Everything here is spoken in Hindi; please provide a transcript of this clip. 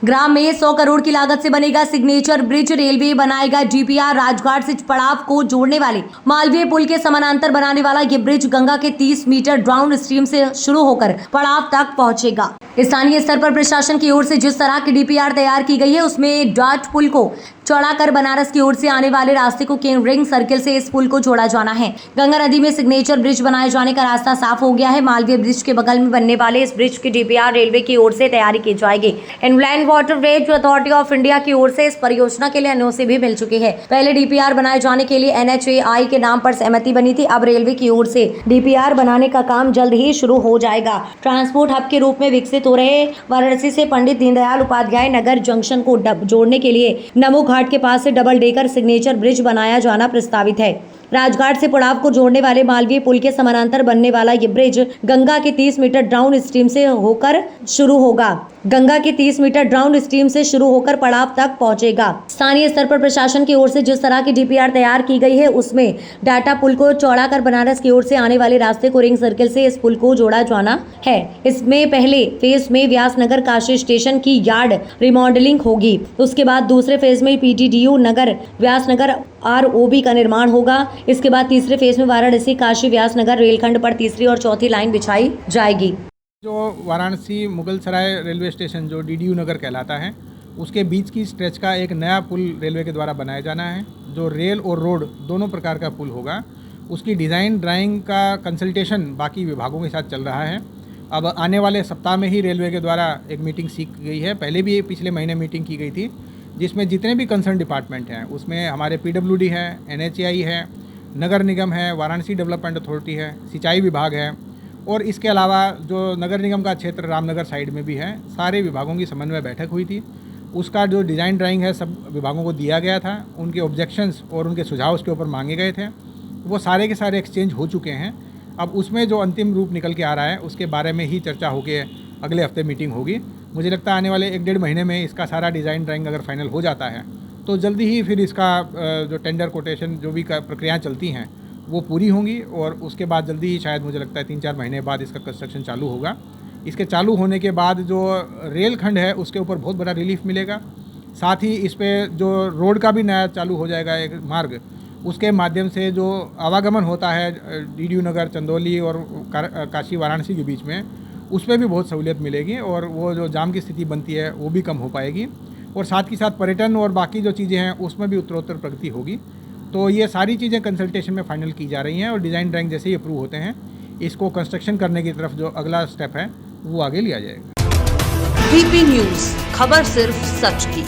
ग्राम में 100 करोड़ की लागत से बनेगा सिग्नेचर ब्रिज। रेलवे बनाएगा डीपीआर। राजघाट से पड़ाव को जोड़ने वाले मालवीय पुल के समानांतर बनाने वाला ये ब्रिज गंगा के 30 मीटर डाउन स्ट्रीम से शुरू होकर पड़ाव तक पहुंचेगा। स्थानीय स्तर पर प्रशासन की ओर से जिस तरह की डीपीआर तैयार की गई है, उसमें डाट पुल को चौड़ाकर बनारस की ओर से आने वाले रास्ते को किंग रिंग सर्किल से इस पुल को जोड़ा जाना है। गंगा नदी में सिग्नेचर ब्रिज बनाए जाने का रास्ता साफ हो गया है। मालवीय ब्रिज के बगल में बनने वाले इस ब्रिज की डीपीआर रेलवे की ओर से तैयारी की जाएगी। Inland waterways authority of India की ओर से इस परियोजना के लिए एनओसी भी मिल चुकी है। पहले डीपीआर बनाए जाने के लिए एनएचएआई के नाम पर सहमति बनी थी। अब रेलवे की ओर से डीपीआर बनाने का काम जल्द ही शुरू हो जाएगा। ट्रांसपोर्ट हब के रूप में विकसित हो रहे वाराणसी से पंडित दीनदयाल उपाध्याय नगर जंक्शन को जोड़ने के लिए नमो घाट के पास से डबल डेकर सिग्नेचर ब्रिज बनाया जाना प्रस्तावित है। राजघाट से पड़ाव को जोड़ने वाले मालवीय पुल के समानांतर बनने वाला ये ब्रिज गंगा के 30 मीटर डाउन स्ट्रीम से होकर शुरू होगा। गंगा के 30 मीटर डाउन स्ट्रीम से शुरू होकर पड़ाव तक पहुंचेगा। स्थानीय स्तर पर प्रशासन की ओर से जिस तरह की डीपीआर तैयार की गई है, उसमें डाटा पुल को चौड़ा कर बनारस की ओर से आने वाले रास्ते को रिंग सर्किल से इस पुल को जोड़ा जाना है। इसमें पहले फेज में व्यासनगर काशी स्टेशन की यार्ड रिमॉडलिंग होगी। उसके बाद दूसरे फेज में पीटीडीयू नगर व्यासनगर आरओबी का निर्माण होगा। इसके बाद तीसरे फेज में वाराणसी काशी व्यासनगर रेलखंड पर तीसरी और चौथी लाइन बिछाई जाएगी। जो वाराणसी मुगलसराय रेलवे स्टेशन जो डीडीयू नगर कहलाता है, उसके बीच की स्ट्रेच का एक नया पुल रेलवे के द्वारा बनाया जाना है, जो रेल और रोड दोनों प्रकार का पुल होगा। उसकी डिज़ाइन ड्राइंग का कंसल्टेशन बाकी विभागों के साथ चल रहा है। अब आने वाले सप्ताह में ही रेलवे के द्वारा एक मीटिंग सीख गई है। पहले भी पिछले महीने मीटिंग की गई थी, जिसमें जितने भी कंसर्न डिपार्टमेंट हैं उसमें हमारे पीडब्ल्यूडी है, एनएचएआई है, नगर निगम है, वाराणसी डेवलपमेंट अथॉरिटी है, सिंचाई विभाग है और इसके अलावा जो नगर निगम का क्षेत्र रामनगर साइड में भी है, सारे विभागों की समन्वय बैठक हुई थी। उसका जो डिज़ाइन ड्राइंग है सब विभागों को दिया गया था। उनके ऑब्जेक्शंस और उनके सुझाव उसके ऊपर मांगे गए थे। वो सारे के सारे एक्सचेंज हो चुके हैं। अब उसमें जो अंतिम रूप निकल के आ रहा है उसके बारे में ही चर्चा होकर अगले हफ्ते मीटिंग होगी। मुझे लगता है आने वाले 1-1.5 महीने में इसका सारा डिज़ाइन ड्राइंग अगर फाइनल हो जाता है तो जल्दी ही फिर इसका जो टेंडर कोटेशन जो भी प्रक्रियाएँ चलती हैं वो पूरी होंगी और उसके बाद जल्दी ही शायद मुझे लगता है 3-4 महीने बाद इसका कंस्ट्रक्शन चालू होगा। इसके चालू होने के बाद जो रेल खंड है उसके ऊपर बहुत बड़ा रिलीफ मिलेगा। साथ ही इस पे जो रोड का भी नया चालू हो जाएगा एक मार्ग, उसके माध्यम से जो आवागमन होता है डीडीयू नगर, चंदौली और काशी वाराणसी के बीच में, उसमें भी बहुत सहूलियत मिलेगी और वो जो जाम की स्थिति बनती है वो भी कम हो पाएगी। और साथ ही साथ पर्यटन और बाकी जो चीज़ें हैं उसमें भी उत्तरोत्तर प्रगति होगी। तो ये सारी चीज़ें कंसल्टेशन में फाइनल की जा रही हैं और डिज़ाइन ड्राइंग जैसे ही अप्रूव होते हैं इसको कंस्ट्रक्शन करने की तरफ जो अगला स्टेप है वो आगे लिया जाएगा। वीपी न्यूज़, खबर सिर्फ सच की।